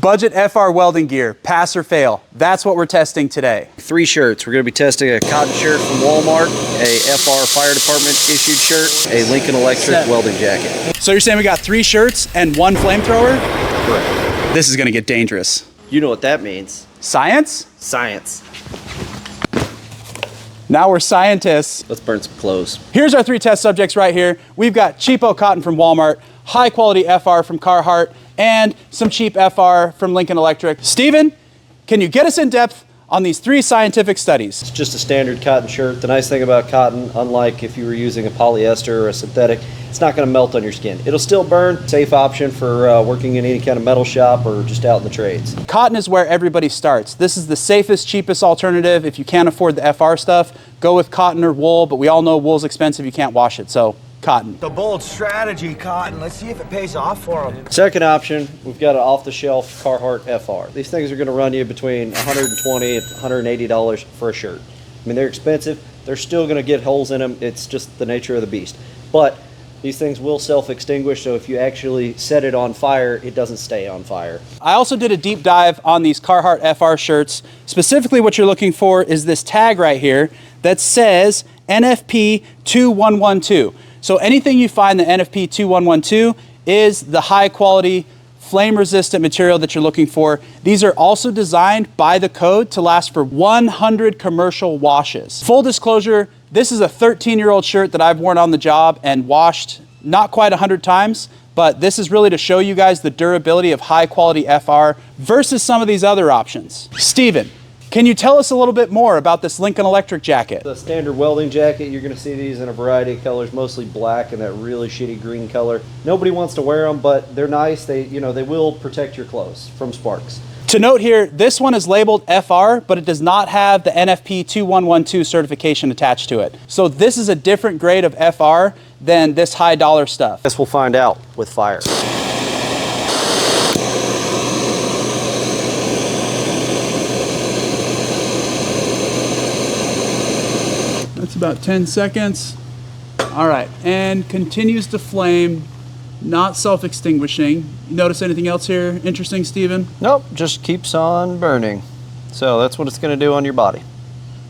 Budget FR welding gear, pass or fail. That's what we're testing today. 3 shirts. We're going to be testing a cotton shirt from Walmart, a FR Fire Department issued shirt, a Lincoln Electric welding jacket. So you're saying we got 3 shirts and 1 flamethrower? Correct. This is going to get dangerous. You know what that means. Science? Science. Now we're scientists. Let's burn some clothes. Here's our 3 test subjects right here. We've got cheapo cotton from Walmart, high quality FR from Carhartt, and some cheap FR from Lincoln Electric. Steven, can you get us in depth on these 3 scientific studies? It's just a standard cotton shirt. The nice thing about cotton, unlike if you were using a polyester or a synthetic, it's not going to melt on your skin. It'll still burn. Safe option for working in any kind of metal shop or just out in the trades. Cotton is where everybody starts. This is the safest, cheapest alternative. If you can't afford the FR stuff, go with cotton or wool, but we all know wool's expensive. You can't wash it, so cotton. The bold strategy, Cotton. Let's see if it pays off for them. Second option, we've got an off-the-shelf Carhartt FR. These things are going to run you between $120 and $180 for a shirt. I mean, they're expensive. They're still going to get holes in them. It's just the nature of the beast. But these things will self-extinguish, so if you actually set it on fire, it doesn't stay on fire. I also did a deep dive on these Carhartt FR shirts. Specifically, what you're looking for is this tag right here that says NFP 2112. So anything you find the NFP 2112 is the high quality flame resistant material that you're looking for. These are also designed by the code to last for 100 commercial washes. Full disclosure, this is a 13-year-old shirt that I've worn on the job and washed not quite 100 times, but this is really to show you guys the durability of high quality FR versus some of these other options. Steven, can you tell us a little bit more about this Lincoln Electric jacket? The standard welding jacket, you're going to see these in a variety of colors, mostly black and that really shitty green color. Nobody wants to wear them, but they're nice. They will protect your clothes from sparks. To note here, this one is labeled FR, but it does not have the NFP 2112 certification attached to it. So this is a different grade of FR than this high dollar stuff. Guess we'll find out with fire. That's about 10 seconds. All right, and continues to flame, not self-extinguishing. You notice anything else here interesting, Steven? Nope, just keeps on burning. So that's what it's going to do on your body.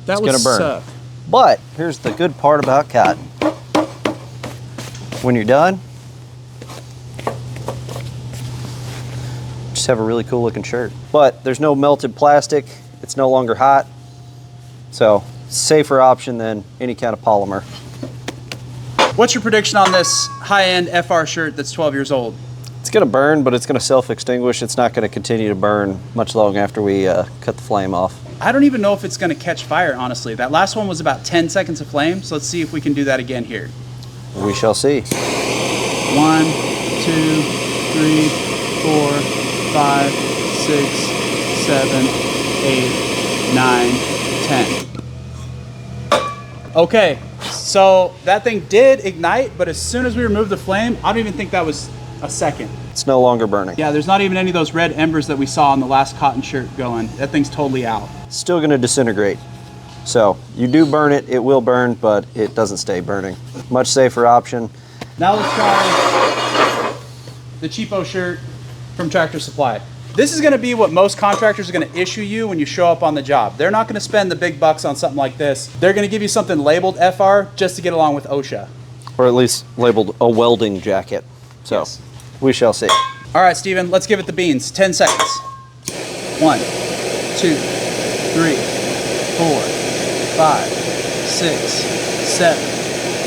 That It's would gonna burn. suck. But here's the good part about cotton. When you're done, just have a really cool looking shirt. But there's no melted plastic. It's no longer hot. So safer option than any kind of polymer. What's your prediction on this high-end FR shirt that's 12 years old? It's going to burn, but it's going to self-extinguish. It's not going to continue to burn much long after we cut the flame off. I don't even know if it's going to catch fire, honestly. That last one was about 10 seconds of flame, so let's see if we can do that again here. We shall see. 1, 2, 3, 4, 5, 6, 7, 8, 9, 10. Okay, so that thing did ignite, but as soon as we removed the flame, I don't even think that was a second. It's no longer burning. Yeah, there's not even any of those red embers that we saw on the last cotton shirt going. That thing's totally out. It's still going to disintegrate. So you do burn it, it will burn, but it doesn't stay burning. Much safer option. Now let's try the cheapo shirt from Tractor Supply. This is gonna be what most contractors are gonna issue you when you show up on the job. They're not gonna spend the big bucks on something like this. They're gonna give you something labeled FR just to get along with OSHA. Or at least labeled a welding jacket. So Yes. we shall see. All right, Steven, let's give it the beans. 10 seconds. 1, 2, 3, 4, 5, 6, 7,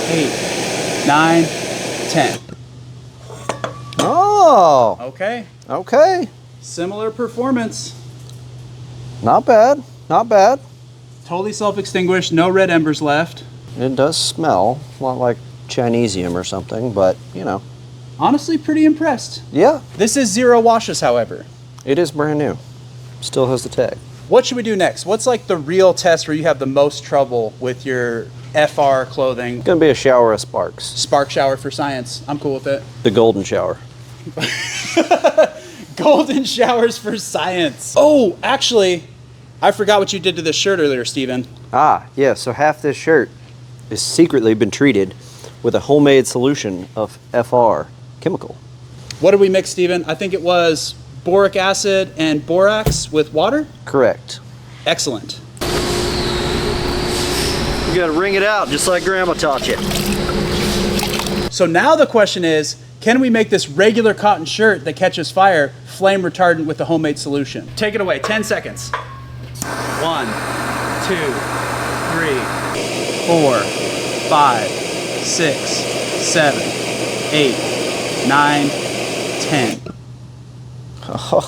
8, 9, 10. Oh, Okay, okay. similar performance. Not bad, not bad. Totally self-extinguished, no red embers left. It does smell, a lot like Chinesium or something, but you know. Honestly, pretty impressed. Yeah, This is 0 washes, however. it is brand new. Still has the tag. What should we do next? What's like the real test where you have the most trouble with your FR clothing? Gonna be a shower of sparks. Spark shower for science. I'm cool with it. The golden shower. Golden showers for science. Oh, actually, I forgot what you did to this shirt earlier, Steven. Ah, yeah, so half this shirt is secretly been treated with a homemade solution of FR chemical. What did we mix, Steven? I think it was boric acid and borax with water? Correct. Excellent. You gotta wring it out just like Grandma taught you. So now the question is, can we make this regular cotton shirt that catches fire flame retardant with the homemade solution? Take it away, 10 seconds. 1, 2, 3, 4, 5, 6, 7, 8, 9, 10.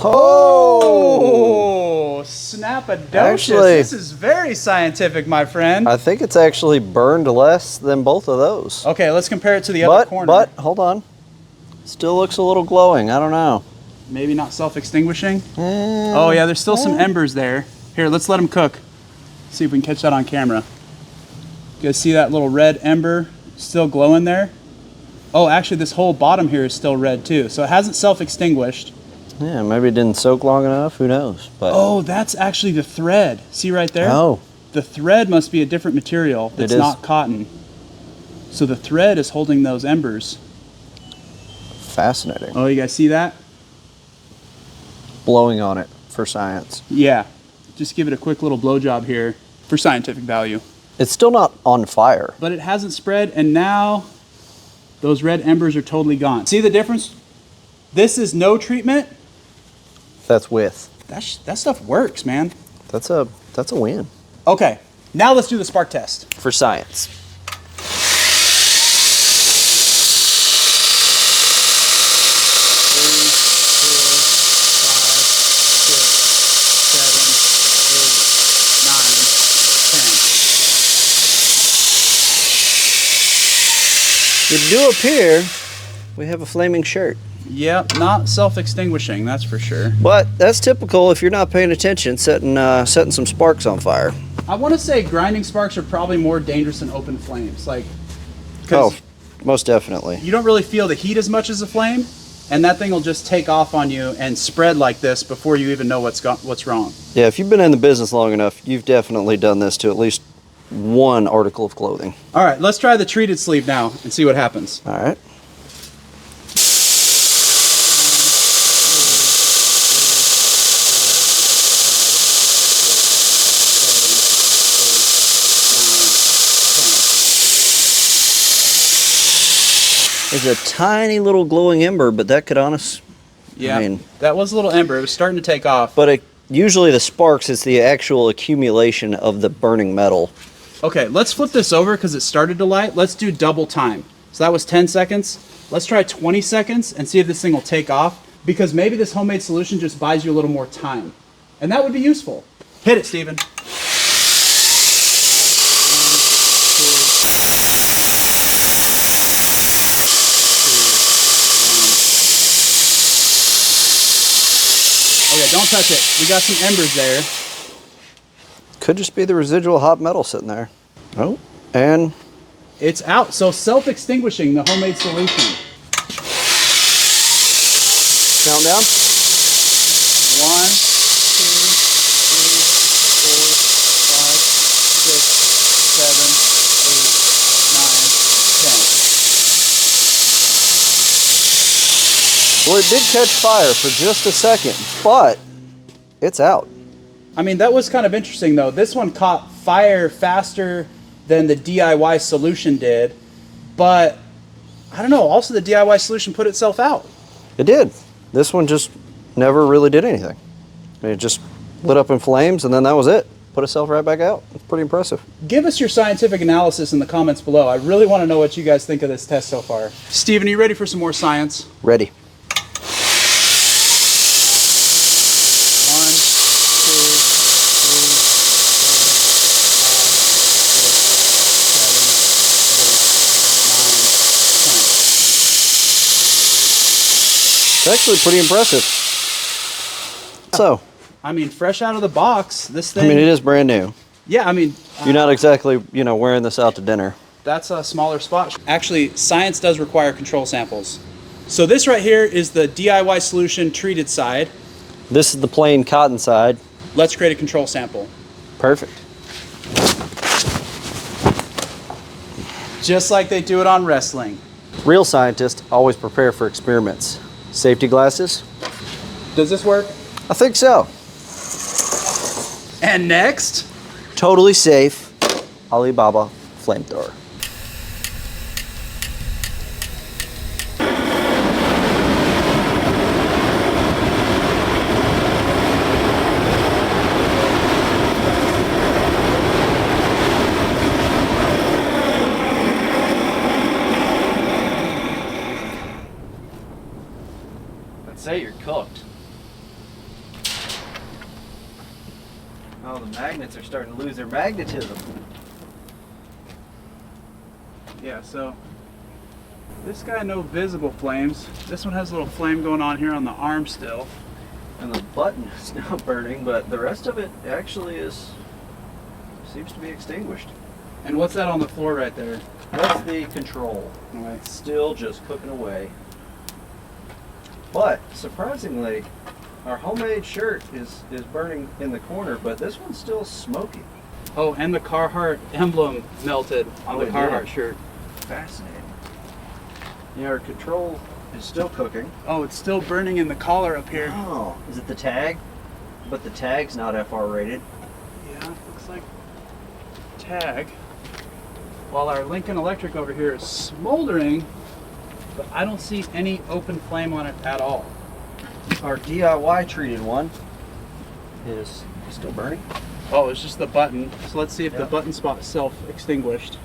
Oh, snap-a-docious. Actually, this is very scientific, my friend. I think it's actually burned less than both of those. Okay, let's compare it to the other corner. But, hold on. Still looks a little glowing. I don't know. Maybe not self-extinguishing? Oh yeah, there's still some embers there. Here, let's let them cook. See if we can catch that on camera. You guys see that little red ember still glowing there? Oh, actually this whole bottom here is still red too. So it hasn't self-extinguished. Yeah, maybe it didn't soak long enough. Who knows? But oh, that's actually the thread. See right there? Oh. The thread must be a different material that's not cotton. So the thread is holding those embers. Fascinating. Oh, you guys see that? Blowing on it for science. Yeah. Just give it a quick little blowjob here for scientific value. It's still not on fire. But it hasn't spread, and now those red embers are totally gone. See the difference? This is no treatment. That's with. That stuff works, man. That's a win. Okay, now let's do the spark test. For science. 3, 4, 5, 6, 7, 8, 9, 10. It do appear we have a flaming shirt. Yep, not self-extinguishing, that's for sure. But that's typical if you're not paying attention, setting some sparks on fire. I want to say grinding sparks are probably more dangerous than open flames. Like, oh, most definitely. You don't really feel the heat as much as a flame, and that thing will just take off on you and spread like this before you even know what's wrong. Yeah, if you've been in the business long enough, you've definitely done this to at least one article of clothing. All right, let's try the treated sleeve now and see what happens. All right. There's a tiny little glowing ember, but that could honestly, yeah, I mean, that was a little ember. It was starting to take off. But usually the sparks is the actual accumulation of the burning metal. Okay, let's flip this over because it started to light. Let's do double time. So that was 10 seconds. Let's try 20 seconds and see if this thing will take off, because maybe this homemade solution just buys you a little more time. And that would be useful. Hit it, Steven. Okay, don't touch it. We got some embers there. Could just be the residual hot metal sitting there. Oh, and it's out. So self-extinguishing, the homemade solution. Countdown. 1, 2, 3, 4, 5, 6, 7, 8, 9, 10. Well, it did catch fire for just a second, but it's out. I mean, that was kind of interesting though. This one caught fire faster than the DIY solution did, but I don't know, also the DIY solution put itself out. It did. This one just never really did anything. I mean, it just lit up in flames and then that was it. Put itself right back out. It's pretty impressive. Give us your scientific analysis in the comments below. I really want to know what you guys think of this test so far. Steven, are you ready for some more science? Ready. 1, 2, 3, 4, 5, 6, 7, 8, 9, 10. It's actually pretty impressive. So, I mean, fresh out of the box, this thing. I mean, it is brand new. Yeah, I mean, you're not exactly, wearing this out to dinner. That's a smaller spot. Actually, science does require control samples. So this right here is the DIY solution treated side. This is the plain cotton side. Let's create a control sample. Perfect. Just like they do it on wrestling. Real scientists always prepare for experiments. Safety glasses, Does this work? I think so. And next? Totally safe Alibaba flamethrower. Let's say you're cooked. Oh, the magnets are starting to lose their magnetism. Yeah, so this guy, no visible flames. This one has a little flame going on here on the arm still. And the button is now burning, but the rest of it actually seems to be extinguished. And what's that on the floor right there? That's the control. Anyway, It's still just cooking away. But surprisingly, our homemade shirt is burning in the corner, but this one's still smoky. oh, and the Carhartt emblem melted on Oh, the it Carhartt did? shirt. Fascinating. Yeah, our control is still cooking. Oh, it's still burning in the collar up here. Oh, is it the tag? But the tag's not FR rated. Yeah, looks like tag. While our Lincoln Electric over here is smoldering, but I don't see any open flame on it at all. Our DIY treated one is still burning. Oh, it's just the button. So let's see if the Yeah. button spot is self-extinguished.